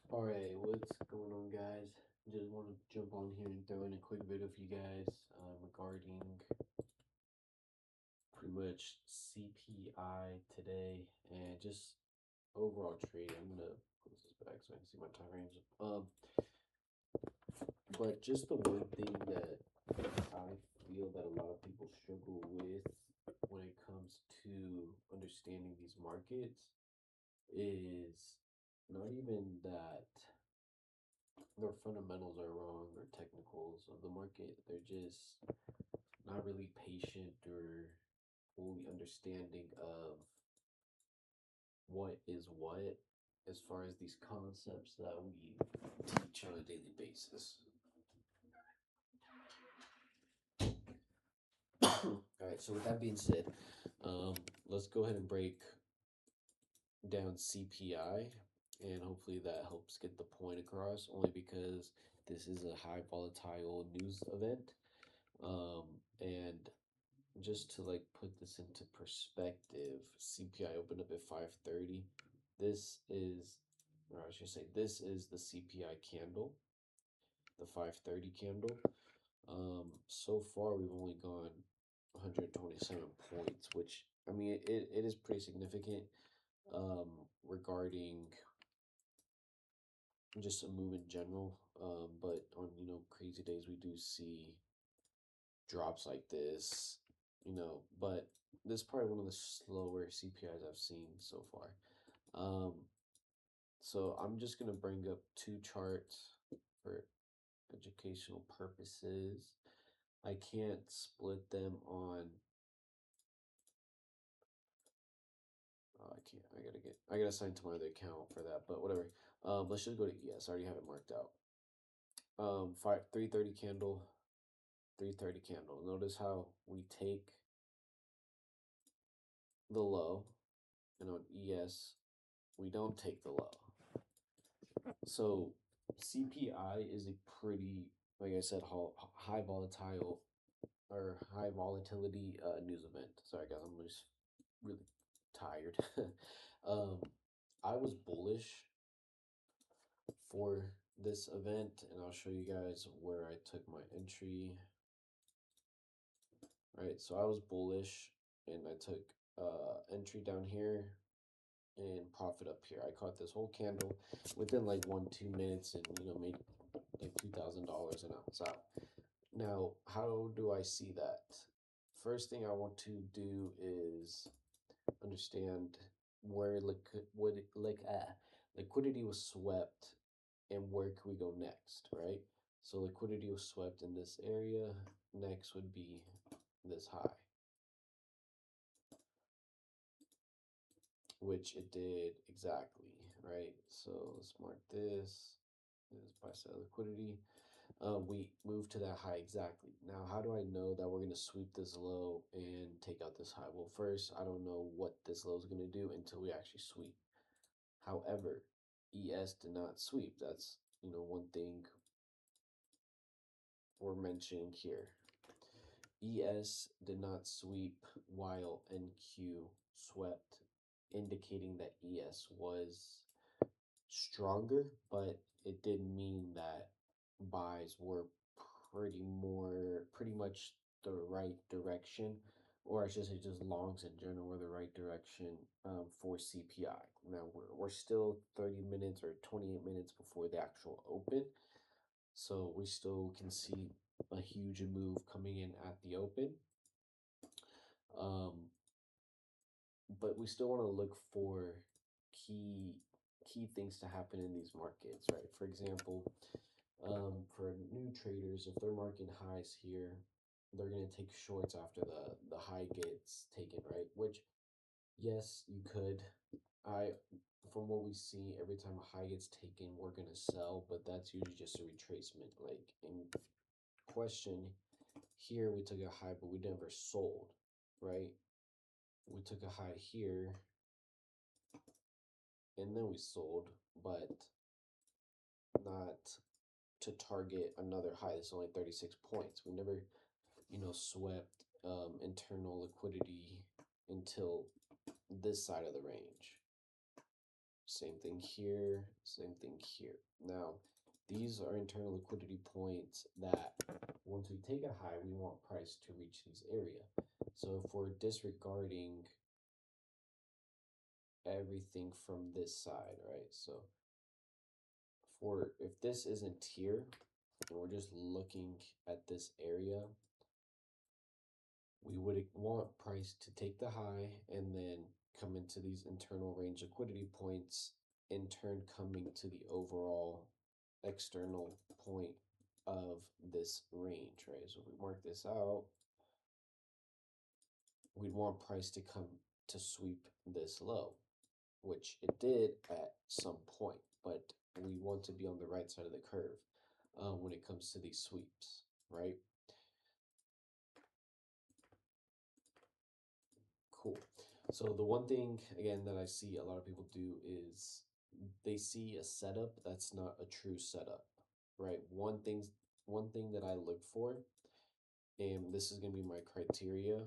Alright, what's going on, guys? Just want to jump on here and throw in a quick video for you guys regarding pretty much CPI today and just overall trading. I'm gonna close this back so I can see my time range. But just the one thing that I feel that a lot of people struggle with when it comes to understanding these markets is not even that their fundamentals are wrong or technicals of the market. They're just not really patient or fully understanding of what is what as far as these concepts that we teach on a daily basis. All right, so with that being said, let's go ahead and break down CPI, and hopefully that helps get the point across, only because this is a high volatile news event. And just to like put this into perspective, CPI opened up at 5:30. This is, or I should say, this is the CPI candle, the 5:30 candle. So far we've only gone 127 points, which I mean it is pretty significant regarding just a move in general. But on crazy days we do see drops like this, but this is probably one of the slower CPIs I've seen so far. So I'm just gonna bring up two charts for educational purposes. I can't split them on. Oh, I can't. I gotta sign to my other account for that. But whatever. Let's just go to ES. I already have it marked out. 3:30 candle, 3:30 candle. Notice how we take the low, and on ES we don't take the low. So CPI is a pretty, like I said, high volatile or high volatility news event. Sorry guys, I'm just really tired. I was bullish for this event, and I'll show you guys where I took my entry. Right, so I was bullish and I took entry down here and profit up here. I caught this whole candle within like 1-2 minutes, and made like $2,000 an ounce out. Now, how do I see that? First thing I want to do is understand where liquidity was swept and where can we go next, right? So liquidity was swept in this area. Next would be this high, which it did exactly, right? So let's mark this. This is buy side liquidity. We moved to that high exactly. Now, how do I know that we're going to sweep this low and take out this high? Well, first, I don't know what this low is going to do until we actually sweep. However, ES did not sweep. That's, one thing we're mentioning here. ES did not sweep while NQ swept, indicating that ES was stronger, but it did mean that buys were pretty much the right direction, or I should say just longs in general were the right direction for CPI. Now we're still 30 minutes or 28 minutes before the actual open, so we still can see a huge move coming in at the open. But we still want to look for key things to happen in these markets, right? For example, for new traders, if they're marking highs here, they're going to take shorts after the high gets taken, right? Which, yes, you could. From what we see, every time a high gets taken, we're going to sell, but that's usually just a retracement. Like in question here, we took a high, but we never sold, right? We took a high here and then we sold, but not to target another high. It's only 36 points. We never, swept internal liquidity until this side of the range. Same thing here, same thing here. Now, these are internal liquidity points that once we take a high, we want price to reach these area. So if we're disregarding everything from this side, right? So if this isn't here, and we're just looking at this area, we would want price to take the high and then come into these internal range liquidity points, in turn coming to the overall external point of this range, right? So if we mark this out, we'd want price to come to sweep this low, which it did at some point, but we want to be on the right side of the curve when it comes to these sweeps, right? Cool. So the one thing, again, that I see a lot of people do is they see a setup that's not a true setup, right? One thing that I look for, and this is going to be my criteria.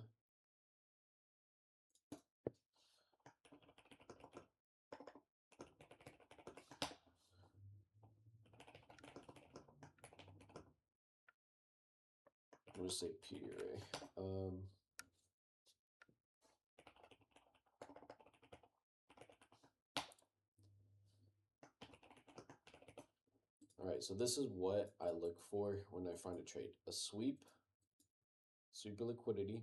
I'm going to say PDRA. All right, so this is what I look for when I find a trade. A sweep of liquidity.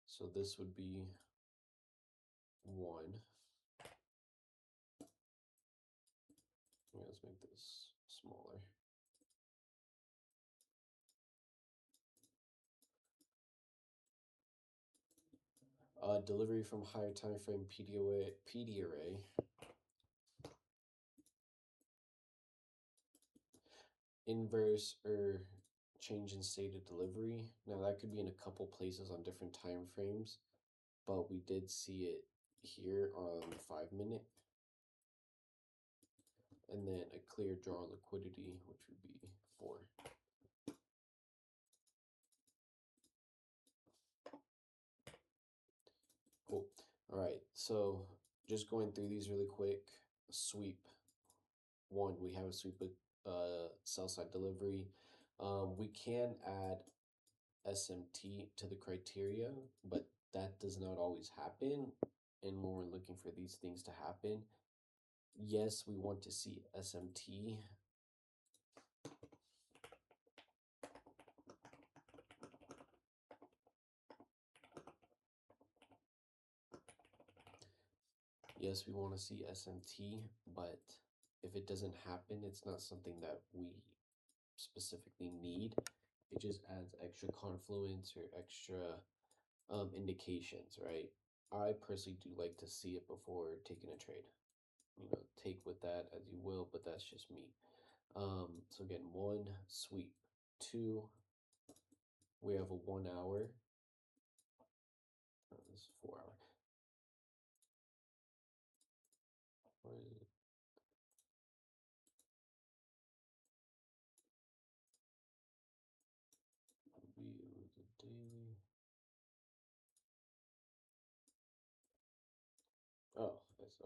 So this would be 1. Let's make this smaller. Delivery from higher time frame PDRA. Inverse or change in stated delivery. Now that could be in a couple places on different time frames, but we did see it here on 5-minute. And then a clear draw liquidity, which would be 4. Cool. All right, so just going through these really quick. Sweep 1, we have a sweep with sell side delivery. We can add SMT to the criteria, but that does not always happen. And when we're looking for these things to happen, yes, we want to see SMT. Yes, we want to see SMT, but if it doesn't happen, it's not something that we specifically need. It just adds extra confluence or extra indications, right? I personally do like to see it before taking a trade. You know, take with that as you will, but that's just me. So again, 1 sweep. 2, we have a 1 hour. Oh, this is 4 hour. Where is it? View the daily. Oh,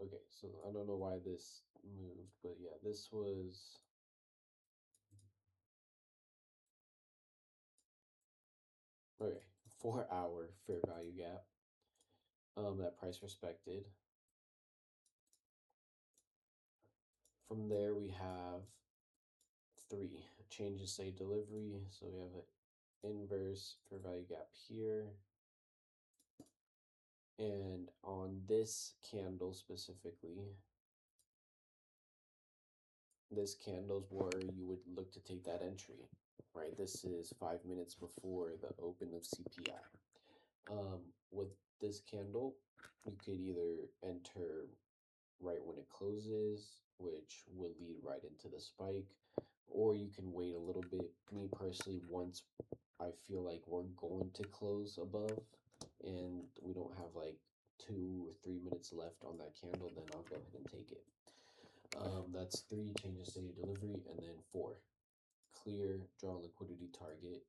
okay. So I don't know why this moved, but yeah, this was okay. 4 hour fair value gap. That price respected. From there we have 3 changes say delivery. So we have an inverse fair value gap here. And on this candle specifically, this candle's where you would look to take that entry, right? This is 5 minutes before the open of CPI. With this candle, you could either enter right when it closes, which will lead right into the spike, or you can wait a little bit. Me personally, once I feel like we're going to close above and we don't have like 2 or 3 minutes left on that candle, then I'll go ahead and take it. That's 3 changes stated delivery, and then 4 clear draw liquidity target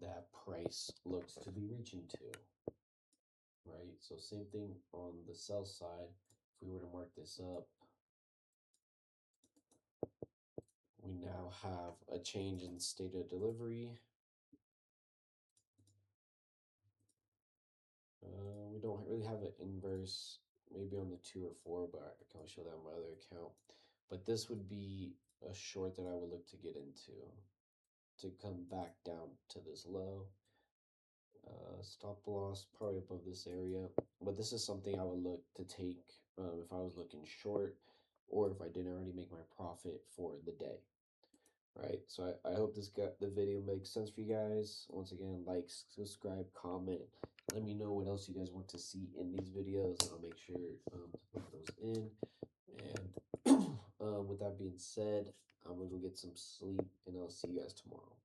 that price looks to be reaching to, right? So same thing on the sell side. If we were to mark this up, we now have a change in state of delivery. We don't really have an inverse, maybe on the 2 or 4, but I can show that on my other account. But this would be a short that I would look to get into to come back down to this low. Stop loss probably above this area, but this is something I would look to take if I was looking short, or if I didn't already make my profit for the day. Right, so I hope the video makes sense for you guys. Once again, like, subscribe, comment, let me know what else you guys want to see in these videos, and I'll make sure to put those in. And with that being said, I'm gonna go get some sleep, and I'll see you guys tomorrow.